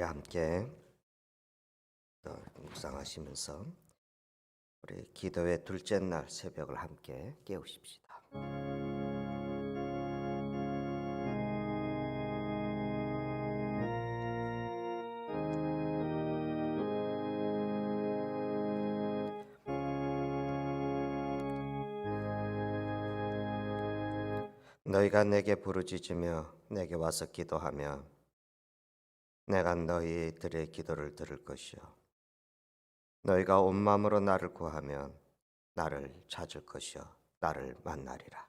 우리 함께 묵상하시면서 우리 기도의 둘째 날 새벽을 함께 깨우십시다. 너희가 내게 부르짖으며 내게 와서 기도하면 내가 너희들의 기도를 들을 것이요 너희가 온 마음으로 나를 구하면 나를 찾을 것이요 나를 만나리라.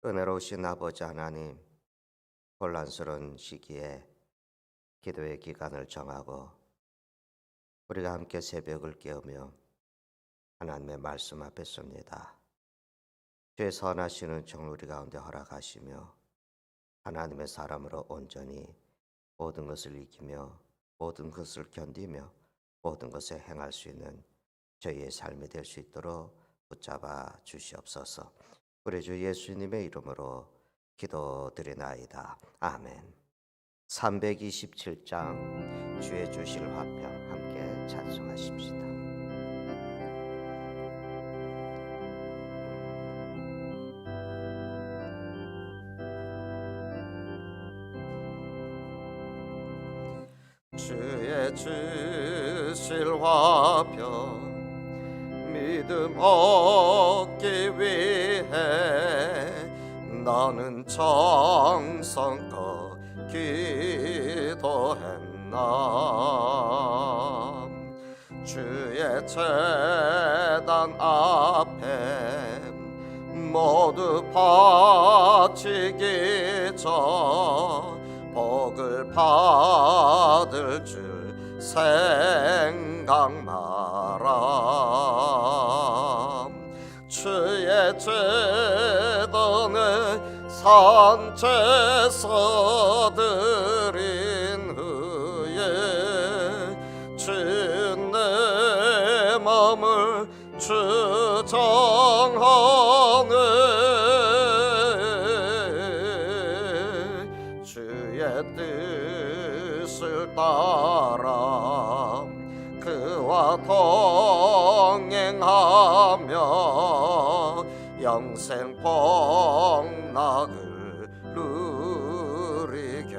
은혜로우신 아버지 하나님, 혼란스러운 시기에 기도의 기간을 정하고 우리가 함께 새벽을 깨우며 하나님의 말씀 앞에 섭니다. 주의 선하신 은총을 우리 가운데 허락하시며 하나님의 사람으로 온전히 모든 것을 이기며 모든 것을 견디며 모든 것에 행할 수 있는 저희의 삶이 될 수 있도록 붙잡아 주시옵소서. 우리 주 예수님의 이름으로 기도드리나이다. 아멘. 327장 주의 주실 화평 함께 찬송하십시다. 주의 주실 화평 믿음 얻기 위해 나는 정성껏 기도했나. 주의 제단 앞에 모두 바치기 전 복을 받을 줄 생각 마라. 주의 제단에 산제사 드린 후에 주 내 맘을 주장하네. 주의 뜻을 따라 그와 동행하며 영생 복락을 누리겠네.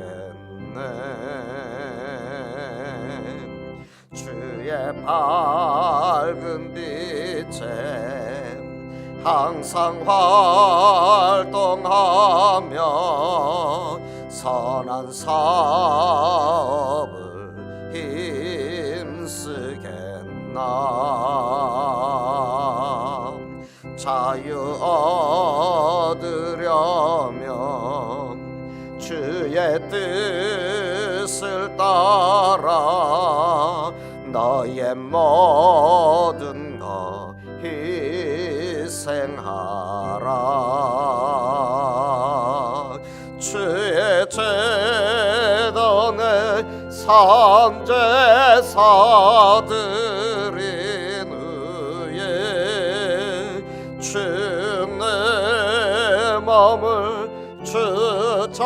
주의 밝은 빛에 항상 활동하며 선한 사업을 힘쓰겠나. 자유 얻으려면 주의 뜻을 따라 너의 모든 것 희생하라. 주의 제단에 산제사 드린 후에 주 내 맘을 주장하네.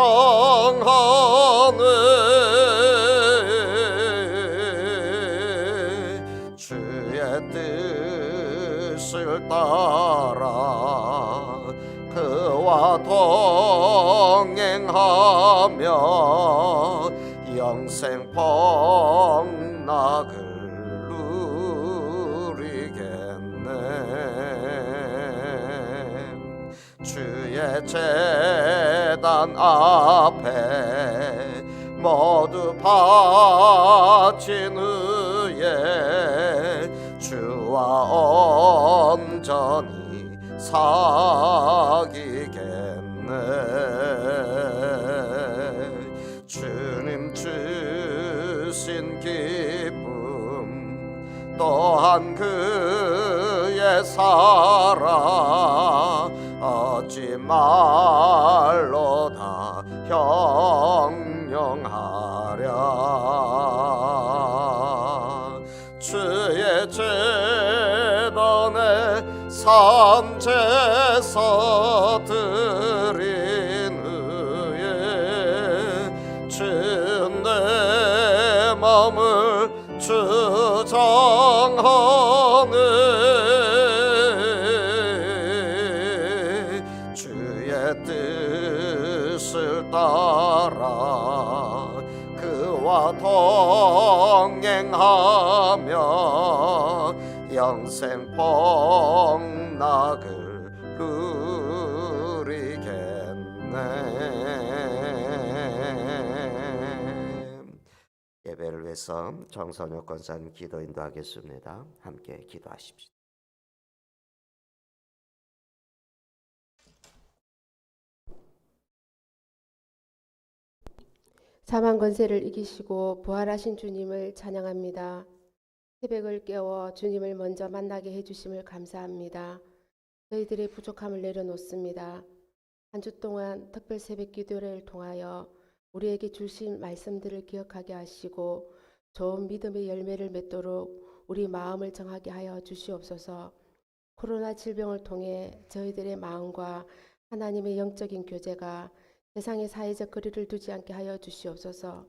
주의 뜻을 따라 그와 동행하며 영생 복락을 누리겠네. 주의 제단 앞에 모두 바친 후에 주와 온전히 사귀겠네. 주님 주신 기쁨 또한 그의 사랑 어찌 말로 다 형용하랴. 주의 제단에 산제사 드린 후에 주 내 맘 성장하네 주의 뜻을 따라 그와 동행하며 영생 복락을 누리겠네. 예배를 위해서 정선혁 권사님 기도 인도하겠습니다. 함께 기도하십시오. 사망 권세를 이기시고 부활하신 주님을 찬양합니다. 새벽을 깨워 주님을 먼저 만나게 해주심을 감사합니다. 저희들의 부족함을 내려놓습니다. 한 주 동안 특별 새벽 기도를 통하여 우리에게 주신 말씀들을 기억하게 하시고 좋은 믿음의 열매를 맺도록 우리 마음을 정하게 하여 주시옵소서. 코로나 질병을 통해 저희들의 마음과 하나님의 영적인 교제가 세상의 사회적 거리를 두지 않게 하여 주시옵소서.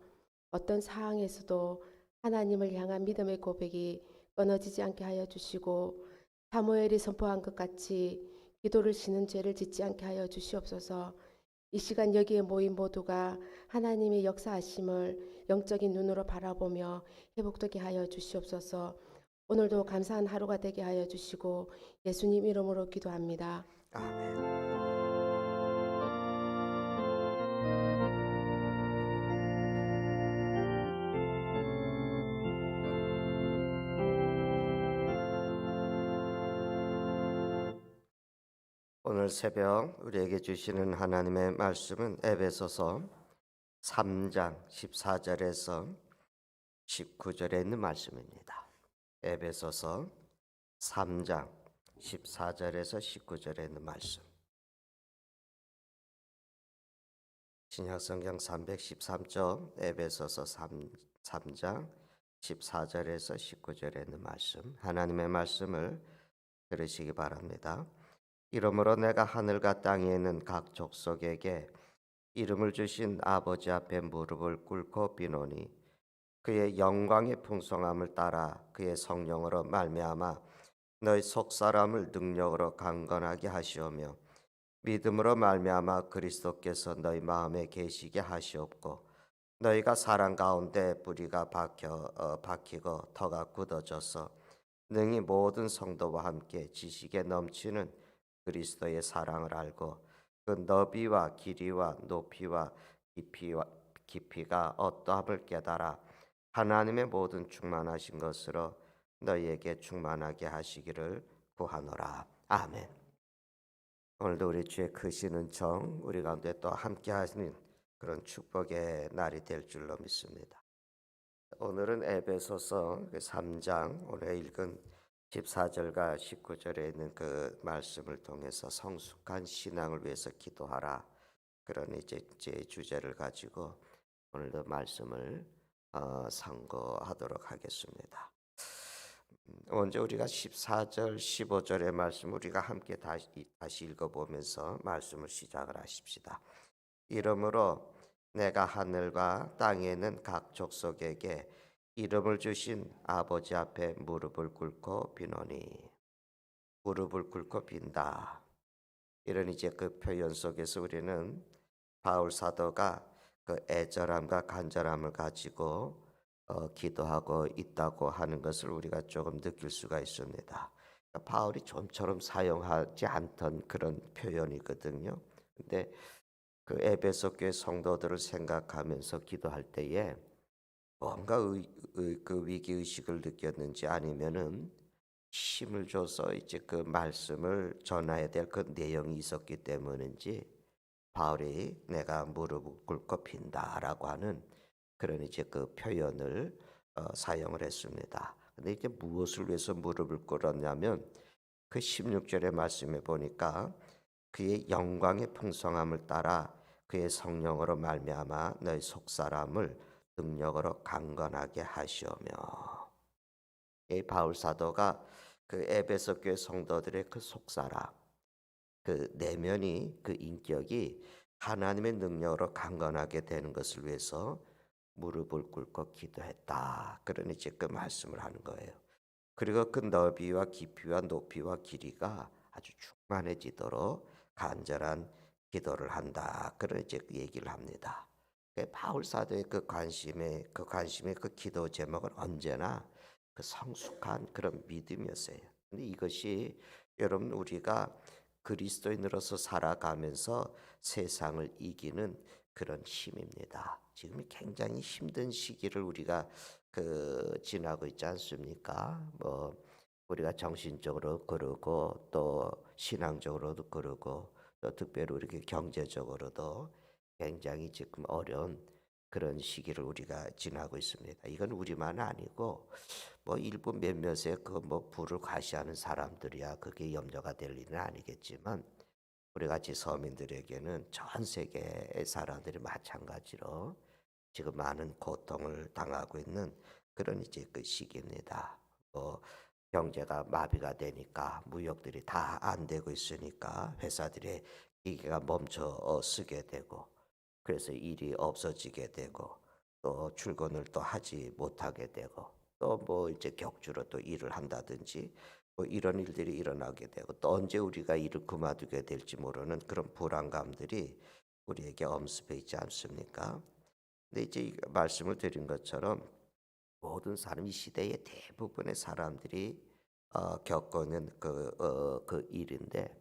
어떤 상황에서도 하나님을 향한 믿음의 고백이 끊어지지 않게 하여 주시고 사무엘이 선포한 것 같이 기도를 쉬는 죄를 짓지 않게 하여 주시옵소서. 이 시간 여기에 모인 모두가 하나님의 역사하심을 영적인 눈으로 바라보며 회복되게 하여 주시옵소서. 오늘도 감사한 하루가 되게 하여 주시고 예수님 이름으로 기도합니다. 아멘. 오늘 새벽 우리에게 주시는 하나님의 말씀은 에베소서 3장 14절에서 19절에 있는 말씀입니다. 에베소서 3장 14절에서 19절에 있는 말씀. 신약성경 313쪽 에베소서 3장 14절에서 19절에 있는 말씀. 하나님의 말씀을 들으시기 바랍니다. 이러므로 내가 하늘과 땅에 있는 각 족속에게 이름을 주신 아버지 앞에 무릎을 꿇고 비노니 그의 영광의 풍성함을 따라 그의 성령으로 말미암아 너희 속사람을 능력으로 강건하게 하시오며 믿음으로 말미암아 그리스도께서 너희 마음에 계시게 하시옵고 너희가 사랑 가운데 뿌리가 박히고 터가 굳어져서 능히 모든 성도와 함께 지식에 넘치는 그리스도의 사랑을 알고 그 너비와 길이와 높이와 깊이가 어떠함을 깨달아 하나님의 모든 충만하신 것으로 너희에게 충만하게 하시기를 구하노라. 아멘. 오늘도 우리 주의 크신 은총 우리 가운데 또 함께 하시는 그런 축복의 날이 될 줄로 믿습니다. 오늘은 에베소서 3장 오늘 읽은 14절과 19절에 있는 그 말씀을 통해서 성숙한 신앙을 위해서 기도하라. 그런 이제 주제를 가지고 오늘도 말씀을 상고하도록 하겠습니다. 먼저 우리가 14절, 15절의 말씀 우리가 함께 다시 읽어보면서 말씀을 시작을 하십시다. 이러므로 내가 하늘과 땅에 있는 각 족속에게 이름을 주신 아버지 앞에 무릎을 꿇고 비노니. 무릎을 꿇고 빈다. 이런 이제 그 표현 속에서 우리는 바울 사도가 그 애절함과 간절함을 가지고 기도하고 있다고 하는 것을 우리가 조금 느낄 수가 있습니다. 바울이 좀처럼 사용하지 않던 그런 표현이거든요. 근데 그 에베소 교회 성도들을 생각하면서 기도할 때에 뭔가 그 위기 의식을 느꼈는지 아니면은 힘을 줘서 이제 그 말씀을 전해야 될 그 내용이 있었기 때문인지 바울이 내가 무릎을 꿇고 빈다라고 하는 그런 이제 그 표현을 사용을 했습니다. 근데 이제 무엇을 위해서 무릎을 꿇었냐면 그 16절의 말씀에 보니까 그의 영광의 풍성함을 따라 그의 성령으로 말미암아 너희 속사람을 능력으로 강건하게 하시오며. 이 바울 사도가 그 에베소 교회 성도들의 그 속사람, 그 내면이 그 인격이 하나님의 능력으로 강건하게 되는 것을 위해서 무릎을 꿇고 기도했다. 그러니 이제 그 말씀을 하는 거예요. 그리고 그 너비와 깊이와 높이와 길이가 아주 충만해지도록 간절한 기도를 한다. 그런 이제 그 얘기를 합니다. 바울 사도의 그 관심의 그 기도 제목은 언제나 그 성숙한 그런 믿음이었어요. 근데 이것이 여러분 우리가 그리스도인으로서 살아가면서 세상을 이기는 그런 힘입니다. 지금이 굉장히 힘든 시기를 우리가 지나고 있지 않습니까? 뭐 우리가 정신적으로 그러고 또 신앙적으로도 그러고 또 특별히 우리 경제적으로도 굉장히 지금 어려운 그런 시기를 우리가 지나고 있습니다. 이건 우리만 아니고 뭐 일부 몇몇의 그 뭐 부를 과시하는 사람들이야 그게 염려가 될 일은 아니겠지만 우리 같이 서민들에게는 전 세계의 사람들이 마찬가지로 지금 많은 고통을 당하고 있는 그런 이제 그 시기입니다. 뭐 경제가 마비가 되니까 무역들이 다 안 되고 있으니까 회사들의 기계가 멈춰 쓰게 되고 그래서 일이 없어지게 되고 또 출근을 또 하지 못하게 되고 또 뭐 이제 격주로 또 일을 한다든지 뭐 이런 일들이 일어나게 되고 또 언제 우리가 일을 그만두게 될지 모르는 그런 불안감들이 우리에게 엄습해 있지 않습니까? 근데 이제 말씀을 드린 것처럼 모든 사람 이 시대의 대부분의 사람들이 겪는 그 일인데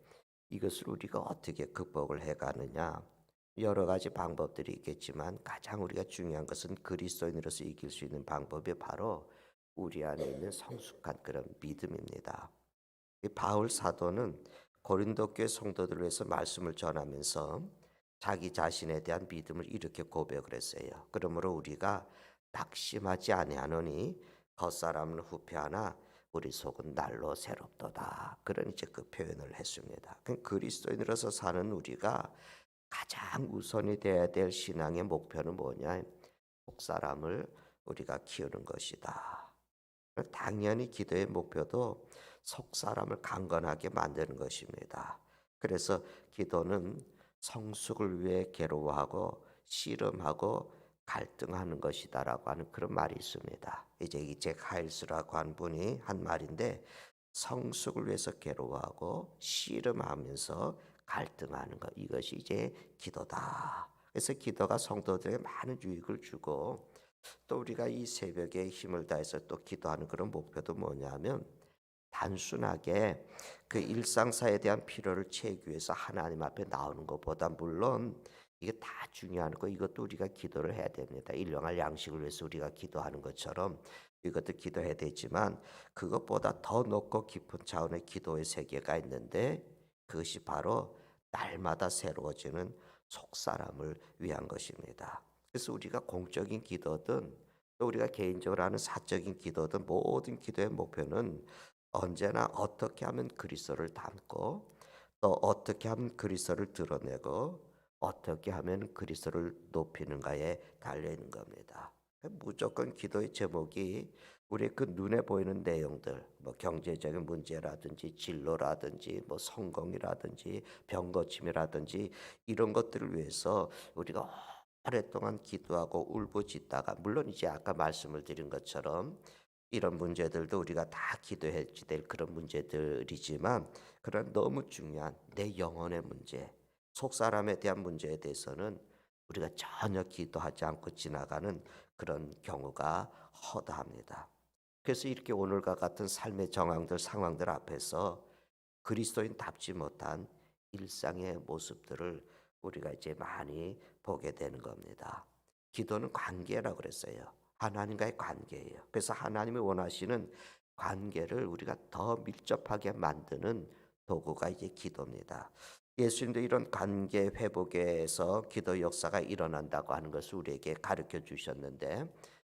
이것을 우리가 어떻게 극복을 해가느냐 여러 가지 방법들이 있겠지만 가장 우리가 중요한 것은 그리스도인으로서 이길 수 있는 방법이 바로 우리 안에 있는 성숙한 그런 믿음입니다. 이 바울 사도는 고린도 교회 성도들을 위해서 말씀을 전하면서 자기 자신에 대한 믿음을 이렇게 고백을 했어요. 그러므로 우리가 낙심하지 아니하노니 겉사람은 후패하나 우리 속은 날로 새롭도다. 그런 이제 그 표현을 했습니다. 그리스도인으로서 사는 우리가 가장 우선이 되어야 될 신앙의 목표는 뭐냐? 속사람을 우리가 키우는 것이다. 당연히 기도의 목표도 속사람을 강건하게 만드는 것입니다. 그래서 기도는 성숙을 위해 괴로워하고 씨름하고 갈등하는 것이다라고 하는 그런 말이 있습니다. 이제 이제 하일스라고 한 분이 한 말인데 성숙을 위해서 괴로워하고 씨름하면서 갈등하는 것 이것이 이제 기도다. 그래서 기도가 성도들에게 많은 유익을 주고 또 우리가 이 새벽에 힘을 다해서 또 기도하는 그런 목표도 뭐냐면 단순하게 그 일상사에 대한 필요를 채우기 위해서 하나님 앞에 나오는 것보다 물론 이게 다 중요한 거 이것도 우리가 기도를 해야 됩니다. 일용할 양식을 위해서 우리가 기도하는 것처럼 이것도 기도해야 되지만 그것보다 더 높고 깊은 차원의 기도의 세계가 있는데 그것이 바로 날마다 새로워지는 속사람을 위한 것입니다. 그래서 우리가 공적인 기도든 또 우리가 개인적으로 하는 사적인 기도든 모든 기도의 목표는 언제나 어떻게 하면 그리스도를 닮고 또 어떻게 하면 그리스도를 드러내고 어떻게 하면 그리스도를 높이는가에 달려 있는 겁니다. 무조건 기도의 제목이 우리 그 눈에 보이는 내용들, 뭐 경제적인 문제라든지 진로라든지 뭐 성공이라든지 병 고침이라든지 이런 것들을 위해서 우리가 오랫동안 기도하고 울부짖다가 물론 이제 아까 말씀을 드린 것처럼 이런 문제들도 우리가 다 기도해야 될 그런 문제들이지만 그런 너무 중요한 내 영혼의 문제, 속사람에 대한 문제에 대해서는 우리가 전혀 기도하지 않고 지나가는 그런 경우가 허다합니다. 그래서 이렇게 오늘과 같은 삶의 정황들, 상황들 앞에서 그리스도인답지 못한 일상의 모습들을 우리가 이제 많이 보게 되는 겁니다. 기도는 관계라고 그랬어요. 하나님과의 관계예요. 그래서 하나님이 원하시는 관계를 우리가 더 밀접하게 만드는 도구가 이제 기도입니다. 예수님도 이런 관계 회복에서 기도 역사가 일어난다고 하는 것을 우리에게 가르쳐 주셨는데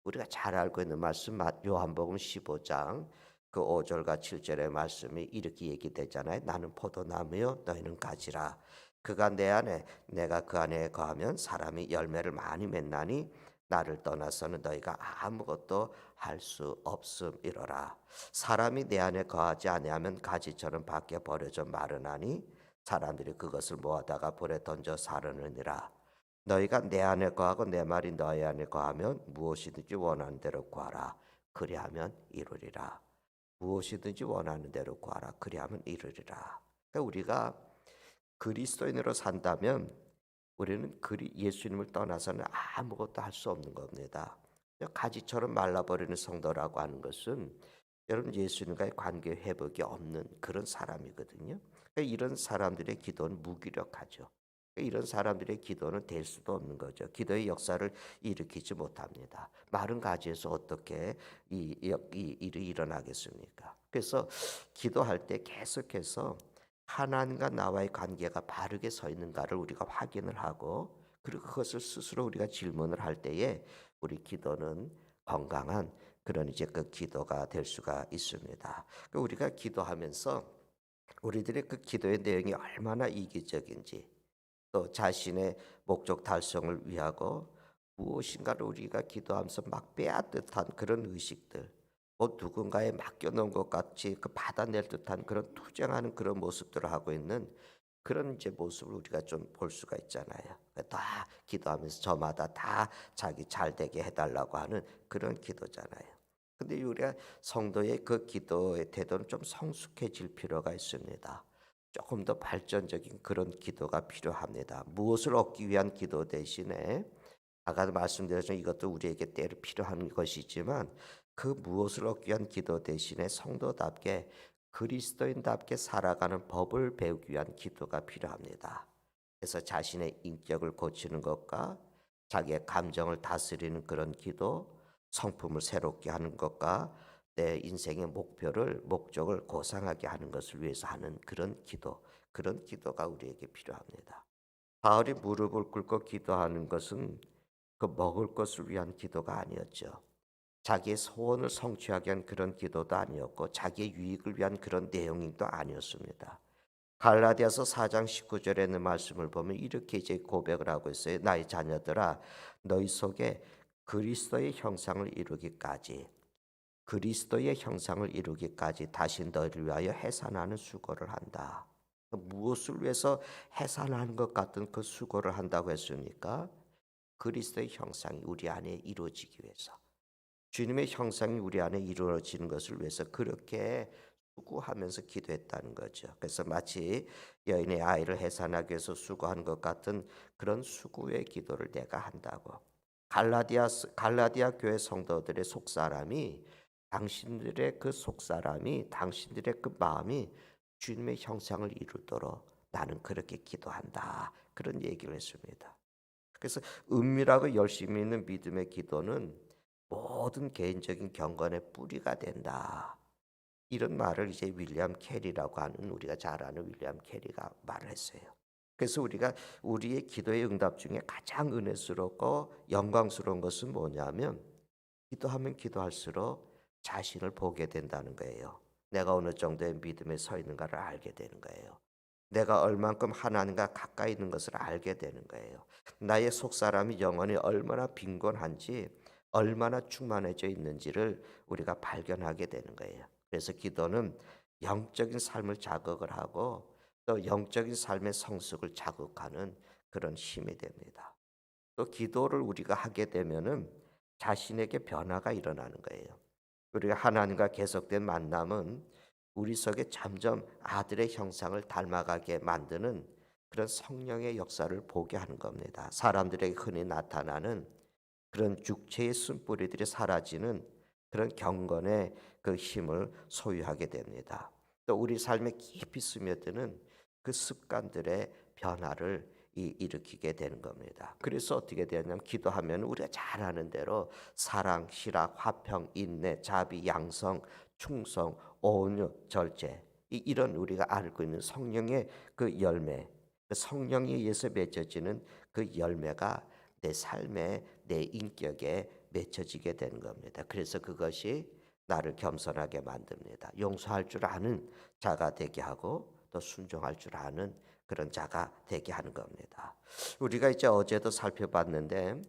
우리가 잘 알고 있는 말씀 요한복음 15장 그 5절과 7절의 말씀이 이렇게 얘기되잖아요. 나는 포도나무요 너희는 가지라. 그가 내 안에 내가 그 안에 거하면 사람이 열매를 많이 맺나니 나를 떠나서는 너희가 아무것도 할 수 없음이로라. 사람이 내 안에 거하지 아니하면 가지처럼 밖에 버려져 마르나니 사람들이 그것을 모아다가 불에 던져 사르느니라. 너희가 내 안에 거하고 내 말이 너희 안에 거하면 무엇이든지 원하는 대로 구하라. 그리하면 이루리라. 무엇이든지 원하는 대로 구하라. 그리하면 이루리라. 그러니까 우리가 그리스도인으로 산다면 우리는 예수님을 떠나서는 아무것도 할 수 없는 겁니다. 가지처럼 말라버리는 성도라고 하는 것은 여러분 예수님과의 관계 회복이 없는 그런 사람이거든요. 그러니까 이런 사람들의 기도는 무기력하죠. 그러니까 이런 사람들의 기도는 될 수도 없는 거죠. 기도의 역사를 일으키지 못합니다. 마른 가지에서 어떻게 이 일이 일어나겠습니까? 그래서 기도할 때 계속해서 하나님과 나와의 관계가 바르게 서 있는가를 우리가 확인을 하고 그리고 그것을 스스로 우리가 질문을 할 때에 우리 기도는 건강한 그런 이제 그 기도가 될 수가 있습니다. 우리가 기도하면서 우리들의 그 기도의 내용이 얼마나 이기적인지 또 자신의 목적 달성을 위하고 무엇인가를 우리가 기도하면서 막 빼앗듯한 그런 의식들 뭐 누군가에 맡겨놓은 것 같이 그 받아낼 듯한 그런 투쟁하는 그런 모습들을 하고 있는 그런 이제 모습을 우리가 좀 볼 수가 있잖아요. 다 기도하면서 저마다 다 자기 잘 되게 해달라고 하는 그런 기도잖아요. 근데 우리가 성도의 그 기도의 태도는 좀 성숙해질 필요가 있습니다. 조금 더 발전적인 그런 기도가 필요합니다. 무엇을 얻기 위한 기도 대신에 아까도 말씀드렸지만 이것도 우리에게 때로 필요한 것이지만 그 무엇을 얻기 위한 기도 대신에 성도답게 그리스도인답게 살아가는 법을 배우기 위한 기도가 필요합니다. 그래서 자신의 인격을 고치는 것과 자기의 감정을 다스리는 그런 기도, 성품을 새롭게 하는 것과 내 인생의 목적을 고상하게 하는 것을 위해서 하는 그런 기도, 그런 기도가 우리에게 필요합니다. 바울이 무릎을 꿇고 기도하는 것은 그 먹을 것을 위한 기도가 아니었죠. 자기의 소원을 성취하기 위한 그런 기도도 아니었고 자기의 유익을 위한 그런 내용도 아니었습니다. 갈라디아서 4장 19절에 있는 말씀을 보면 이렇게 이제 고백을 하고 있어요. 나의 자녀들아 너희 속에 그리스도의 형상을 이루기까지 다시 너희를 위하여 해산하는 수고를 한다. 무엇을 위해서 해산하는 것 같은 그 수고를 한다고 했습니까? 그리스도의 형상이 우리 안에 이루어지기 위해서. 주님의 형상이 우리 안에 이루어지는 것을 위해서 그렇게 수고하면서 기도했다는 거죠. 그래서 마치 여인의 아이를 해산하기 위해서 수고한 것 같은 그런 수고의 기도를 내가 한다고. 갈라디아 교회 성도들의 속사람이 당신들의 그 마음이 주님의 형상을 이루도록 나는 그렇게 기도한다. 그런 얘기를 했습니다. 그래서 은밀하고 열심히 있는 믿음의 기도는 모든 개인적인 경건의 뿌리가 된다. 이런 말을 이제 윌리엄 캐리라고 하는 우리가 잘 아는 윌리엄 캐리가 말을 했어요. 그래서 우리가 우리의 기도의 응답 중에 가장 은혜스럽고 영광스러운 것은 뭐냐면 기도하면 기도할수록 자신을 보게 된다는 거예요. 내가 어느 정도의 믿음에 서 있는가를 알게 되는 거예요. 내가 얼만큼 하나님과 가까이 있는 것을 알게 되는 거예요. 나의 속사람이 영혼이 얼마나 빈곤한지 얼마나 충만해져 있는지를 우리가 발견하게 되는 거예요. 그래서 기도는 영적인 삶을 자극을 하고 또 영적인 삶의 성숙을 자극하는 그런 힘이 됩니다. 또 기도를 우리가 하게 되면은 자신에게 변화가 일어나는 거예요. 우리가 하나님과 계속된 만남은 우리 속에 점점 아들의 형상을 닮아가게 만드는 그런 성령의 역사를 보게 하는 겁니다. 사람들에게 흔히 나타나는 그런 육체의 쓴뿌리들이 사라지는 그런 경건의 그 힘을 소유하게 됩니다. 또 우리 삶에 깊이 스며드는 그 습관들의 변화를 일으키게 되는 겁니다. 그래서 어떻게 되냐면 기도하면 우리가 잘 아는 대로 사랑, 실학, 화평, 인내, 자비, 양성, 충성, 온유, 절제 이런 우리가 알고 있는 성령의 그 열매, 성령에 의해서 맺어지는 그 열매가 내 삶에 내 인격에 맺혀지게 되는 겁니다. 그래서 그것이 나를 겸손하게 만듭니다. 용서할 줄 아는 자가 되게 하고 또 순종할 줄 아는 그런 자가 되게 하는 겁니다. 우리가 이제 어제도 살펴봤는데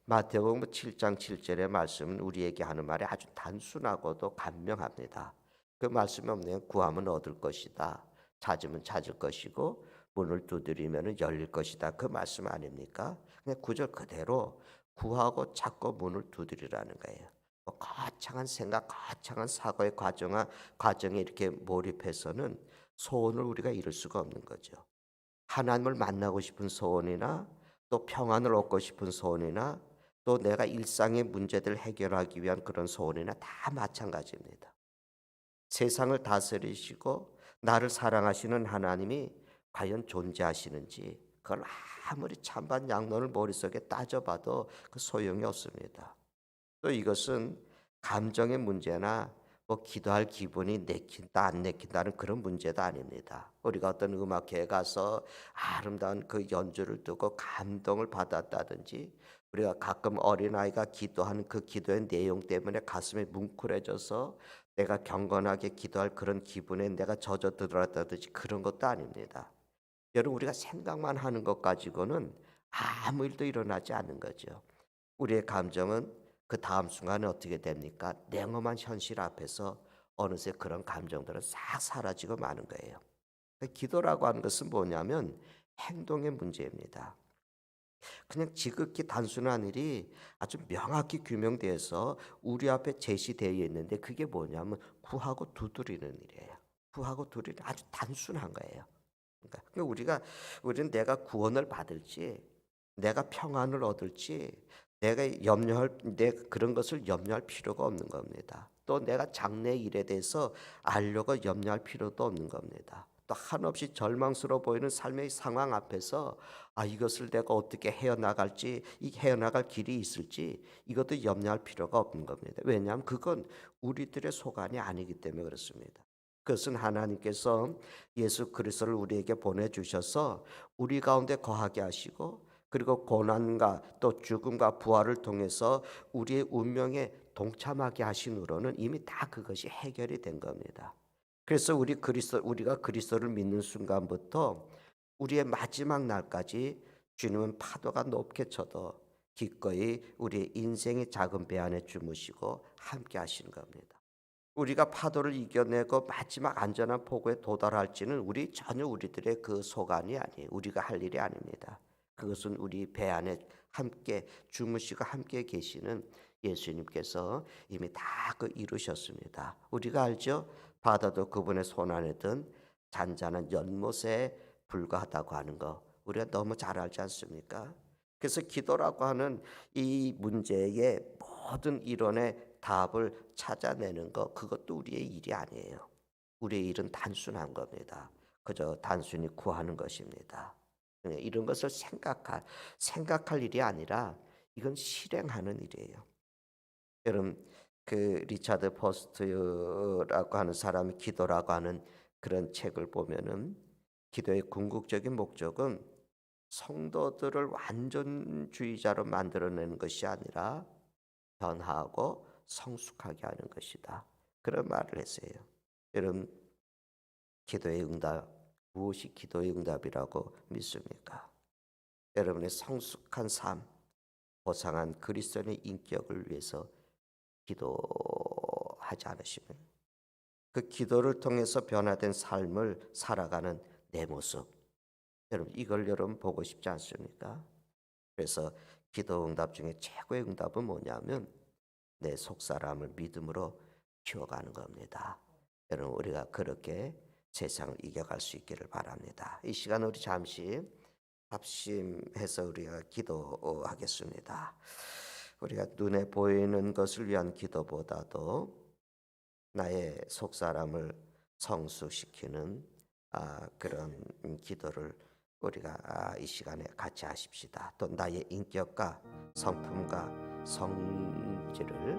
마태복음 7장 7절의 말씀은 우리에게 하는 말이 아주 단순하고도 간명합니다. 그 말씀이 없는 구하면 얻을 것이다. 찾으면 찾을 것이고 문을 두드리면 열릴 것이다. 그 말씀 아닙니까? 그냥 구절 그대로 구하고 찾고 문을 두드리라는 거예요. 거창한 생각, 거창한 사고의 과정에 이렇게 몰입해서는 소원을 우리가 이룰 수가 없는 거죠. 하나님을 만나고 싶은 소원이나 또 평안을 얻고 싶은 소원이나 또 내가 일상의 문제들을 해결하기 위한 그런 소원이나 다 마찬가지입니다. 세상을 다스리시고 나를 사랑하시는 하나님이 과연 존재하시는지 그걸 아무리 찬반양론을 머릿속에 따져봐도 그 소용이 없습니다. 또 이것은 감정의 문제나 뭐 기도할 기분이 내킨다 안 내킨다는 그런 문제도 아닙니다. 우리가 어떤 음악회에 가서 아름다운 그 연주를 듣고 감동을 받았다든지 우리가 가끔 어린아이가 기도하는 그 기도의 내용 때문에 가슴이 뭉클해져서 내가 경건하게 기도할 그런 기분에 내가 젖어들었다든지 그런 것도 아닙니다. 여러분 우리가 생각만 하는 것 가지고는 아무 일도 일어나지 않는 거죠. 우리의 감정은 그 다음 순간에 어떻게 됩니까? 냉엄한 현실 앞에서 어느새 그런 감정들은 싹 사라지고 마는 거예요. 기도라고 하는 것은 뭐냐면 행동의 문제입니다. 그냥 지극히 단순한 일이 아주 명확히 규명되어서 우리 앞에 제시되어 있는데 그게 뭐냐면 구하고 두드리는 일이에요. 구하고 두드리는 아주 단순한 거예요. 그러니까 우리는 내가 구원을 받을지 내가 평안을 얻을지 내 그런 것을 염려할 필요가 없는 겁니다. 또 내가 장래 일에 대해서 알려고 염려할 필요도 없는 겁니다. 또 한없이 절망스러워 보이는 삶의 상황 앞에서 이것을 내가 어떻게 헤어나갈지 이 헤어나갈 길이 있을지 이것도 염려할 필요가 없는 겁니다. 왜냐하면 그건 우리들의 소관이 아니기 때문에 그렇습니다. 그것은 하나님께서 예수 그리스도를 우리에게 보내주셔서 우리 가운데 거하게 하시고 그리고 고난과 또 죽음과 부활을 통해서 우리의 운명에 동참하게 하심으로는 이미 다 그것이 해결이 된 겁니다. 그래서 우리가 그리스도를 믿는 순간부터 우리의 마지막 날까지 주님은 파도가 높게 쳐도 기꺼이 우리의 인생의 작은 배 안에 주무시고 함께 하시는 겁니다. 우리가 파도를 이겨내고 마지막 안전한 포구에 도달할지는 우리들의 그 소관이 아니에요. 우리가 할 일이 아닙니다. 그것은 우리 배 안에 함께 주무시고 함께 계시는 예수님께서 이미 다 이루셨습니다. 우리가 알죠? 바다도 그분의 손 안에 든 잔잔한 연못에 불과하다고 하는 거 우리가 너무 잘 알지 않습니까? 그래서 기도라고 하는 이 문제의 모든 이론의 답을 찾아내는 것 그것도 우리의 일이 아니에요. 우리의 일은 단순한 겁니다. 그저 단순히 구하는 것입니다. 이런 것을 생각할 일이 아니라 이건 실행하는 일이에요. 여러분 그 리차드 포스트라고 하는 사람이 기도라고 하는 그런 책을 보면은 기도의 궁극적인 목적은 성도들을 완전주의자로 만들어내는 것이 아니라 변화하고 성숙하게 하는 것이다. 그런 말을 했어요. 여러분 기도의 응답 무엇이 기도의 응답이라고 믿습니까? 여러분의 성숙한 삶, 고상한 그리스도의 인격을 위해서 기도하지 않으시면 그 기도를 통해서 변화된 삶을 살아가는 내 모습 이걸 여러분 보고 싶지 않습니까? 그래서 기도 응답 중에 최고의 응답은 뭐냐면 내 속사람을 믿음으로 키워가는 겁니다. 여러분 우리가 그렇게 세상을 이겨갈 수 있기를 바랍니다. 이 시간 우리 잠시 합심해서 우리가 기도하겠습니다. 우리가 눈에 보이는 것을 위한 기도보다도 나의 속사람을 성숙시키는 그런 기도를 우리가 이 시간에 같이 하십시다. 또 나의 인격과 성품과 성질을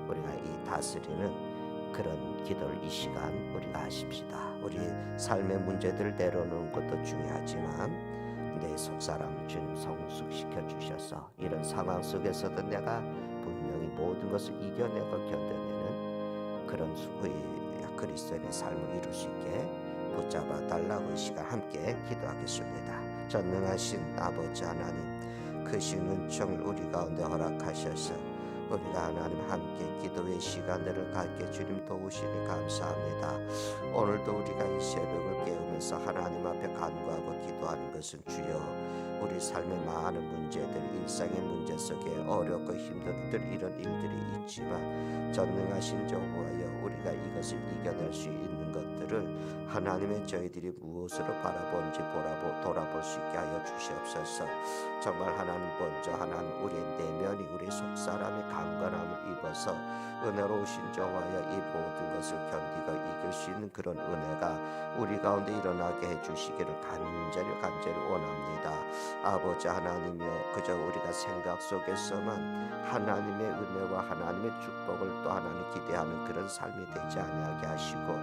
우리가 이 다스리는 그런 기도를 이 시간 우리가 하십시다. 우리 삶의 문제들을 내려놓는 것도 중요하지만 내 속사람을 주님 성숙시켜 주셔서 이런 상황 속에서도 내가 분명히 모든 것을 이겨내고 견뎌내는 그런 그리스도인의 삶을 이룰 수 있게 붙잡아 달라고 이 시간 함께 기도하겠습니다. 전능하신 아버지 하나님 그 신은총을 우리 가운데 허락하셔서 우리가 하나님 함께 기도의 시간들을 갖게 주님 도우시니 감사합니다. 오늘도 우리가 이 새벽을 깨우면서 하나님 앞에 간구하고 기도하는 것은 주여 우리 삶의 많은 문제들, 일상의 문제 속에 어렵고 힘든 이런 일들이 있지만 전능하신 여호와여 우리가 이것을 이겨낼 수 있는 것들을 하나님의 저희들이 무엇으로 바라본지 돌아볼 수 있게 하여 주시옵소서. 정말 하나님 먼저 하나님 우리의 내면이 우리 속사람이 강건함을 입어서 은혜로우신 여호와여 이 모든 것을 견디고 이길 수 있는 그런 은혜가 우리 가운데 일어나게 해주시기를 간절히 원합니다. 아버지 하나님이여 그저 우리가 생각 속에서만 하나님의 은혜와 하나님의 축복을 또 하나님 기대하는 그런 삶이 되지 아니하게 하시고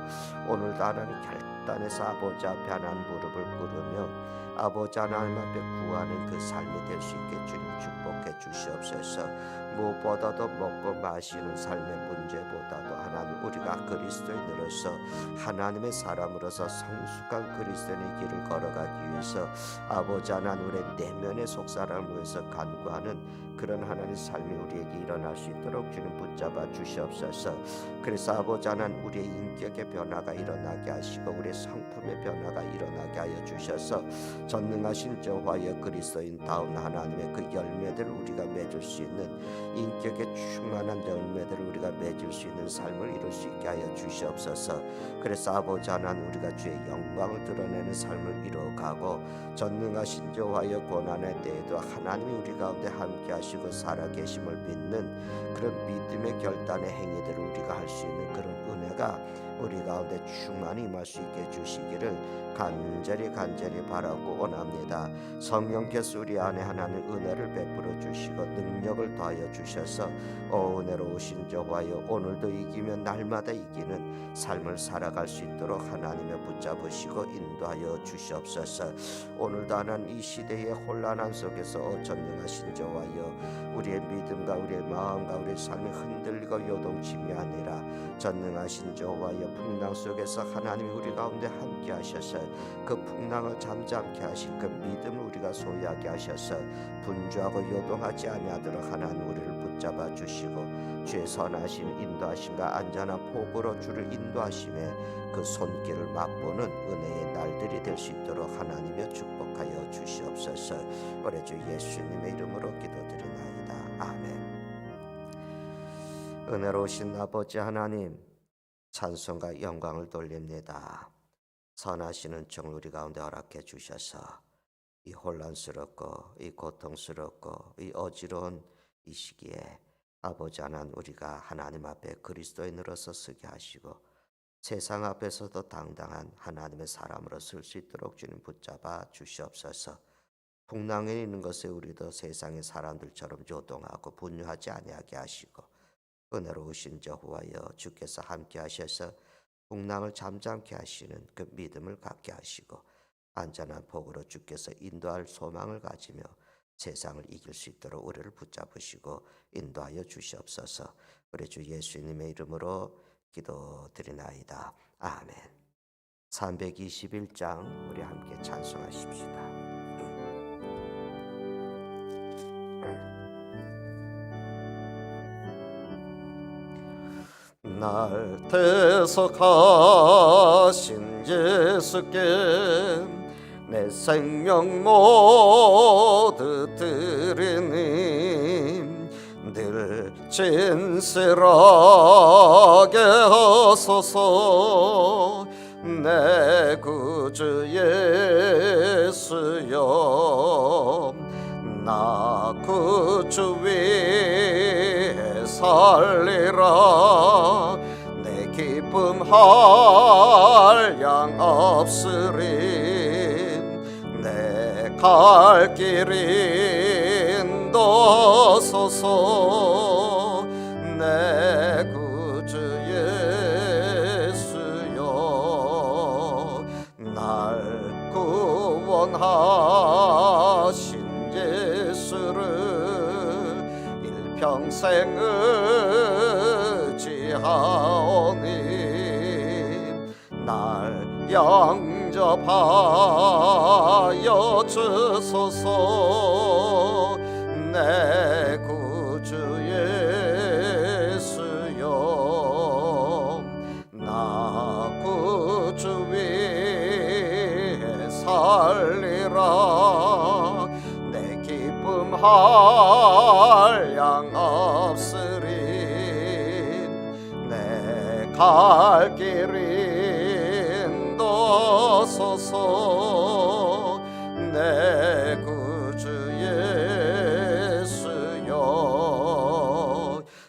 오늘도 하나님 결단해서 아버지 앞에 하나님 무릎을 꿇으며 아버지 하나님 앞에 구하는 그 삶이 될 수 있게 주님 축복해 주시옵소서. 무엇보다도 먹고 마시는 삶의 문제보다도 하나님 우리가 그리스도인으로서 하나님의 사람으로서 성숙한 그리스도인의 길을 걸어가기 위해서 아버지 하나님 우리의 내면의 속사람을 위해서 간구하는 그런 하나님의 삶이 우리에게 일어날 수 있도록 주님 붙잡아 주시옵소서. 그래서 아버지 하나님 우리의 인격의 변화가 일어나게 하시고 우리의 성품의 변화가 일어나게 하여 주셔서 전능하신 여호와여 그리스도인다운 하나님의 그 열매들을 우리가 맺을 수 있는 인격의 충만한 열매들을 우리가 맺을 수 있는 삶을 이룰 수 있게 하여 주시옵소서. 그래서 아버지 하나님 우리가 주의 영광을 드러내는 삶을 이루어가고 전능하신 여호와여 고난의 때에도 하나님이 우리 가운데 함께 하시고 살아계심을 믿는 그런 믿음의 결단의 행위들을 우리가 할 수 있는 그런 은혜가 우리 가운데 충만히 임할 수 있게 해주시기를 간절히 바라고 원합니다. 성령께서 우리 안에 하나님 은혜를 베풀어 주시고 능력을 더하여 주셔서 은혜로우신 여호와여 오늘도 이기면 날마다 이기는 삶을 살아갈 수 있도록 하나님의 붙잡으시고 인도하여 주시옵소서. 오늘도 하나님 이 시대의 혼란함 속에서 전능하신 여호와여 우리의 믿음과 우리의 마음과 우리의 삶이 흔들리고 요동침이 아니라 전능하신 여호와여 풍랑 속에서 하나님이 우리 가운데 함께 하셔서 그 풍랑을 잠잠케 하신 그 믿음을 우리가 소유하게 하셔서 분주하고 요동하지 아니하도록 하나님 우리를 붙잡아 주시고 주의 선하신 인도하심과 안전한 복으로 주를 인도하심에 그 손길을 맛보는 은혜의 날들이 될 수 있도록 하나님여 축복하여 주시옵소서. 우리 주 예수님의 이름으로 기도드리나이다. 아멘. 은혜로우신 아버지 하나님 찬송과 영광을 돌립니다. 선하시는 정 우리 가운데 허락해 주셔서 이 혼란스럽고 이 고통스럽고 이 어지러운 이 시기에 아버지 하나님 우리가 하나님 앞에 그리스도인으로서 서게 하시고 세상 앞에서도 당당한 하나님의 사람으로 설 수 있도록 주님 붙잡아 주시옵소서. 풍랑에 있는 것에 우리도 세상의 사람들처럼 요동하고 분유하지 아니하게 하시고 은혜로우신 여호와여 주께서 함께 하셔서 풍랑을 잠잠케 하시는 그 믿음을 갖게 하시고 안전한 복으로 주께서 인도할 소망을 가지며 세상을 이길 수 있도록 우리를 붙잡으시고 인도하여 주시옵소서. 우리 주 예수님의 이름으로 기도드리나이다. 아멘. 321장 우리 함께 찬송하십시다. 날 대속하신 예수께 내 생명 모두 드리니 늘 진실하게 하소서. 내 구주 예수여 나 구주 위에 살리라. 내 기쁨 한량 없으리. 내 갈 길 인도하소서. 내 구주 예수여 날 구원하신 예수를 일평생 의지하오니 날 영접하여 주소서. 내 구주 한량 없으리 내 갈 길 인도소서 내 구주 예수여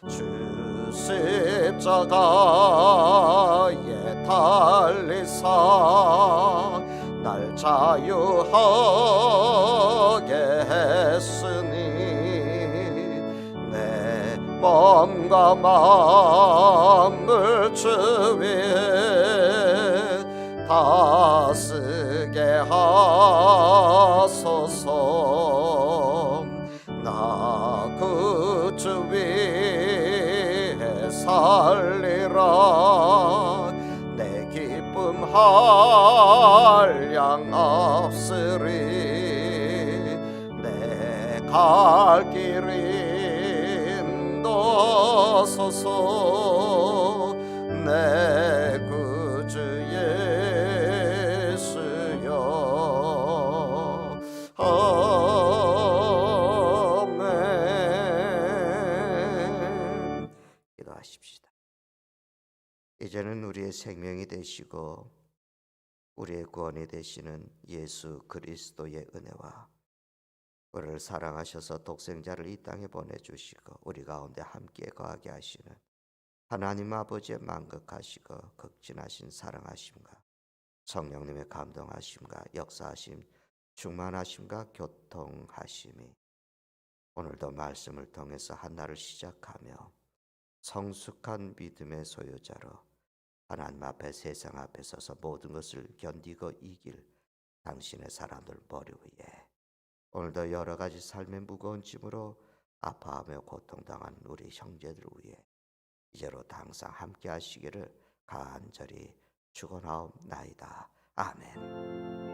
주 십자가에 달리사 날 자유하게 했으니 내 몸과 마음을 주 위에 다스게 하소서 나 구주 위에 살리라 내 기쁨 한량 없으리 내 갈 길 인도소서 내 구주 예수여 아멘. 기도하십시다. 이제는 우리의 생명이 되시고 우리의 구원이 되시는 예수 그리스도의 은혜와 우리를 사랑하셔서 독생자를 이 땅에 보내주시고 우리 가운데 함께 거하게 하시는 하나님 아버지의 만극하시고 극진하신 사랑하심과 성령님의 감동하심과 역사하심 충만하심과 교통하심이 오늘도 말씀을 통해서 한날을 시작하며 성숙한 믿음의 소유자로 하나님 앞에 세상 앞에 서서 모든 것을 견디고 이길 당신의 사람들 머리 위에 오늘도 여러 가지 삶의 무거운 짐으로 아파하며 고통당하는 우리 형제들 위해 이제로부터 항상 함께 하시기를 간절히 축원하옵나이다. 아멘.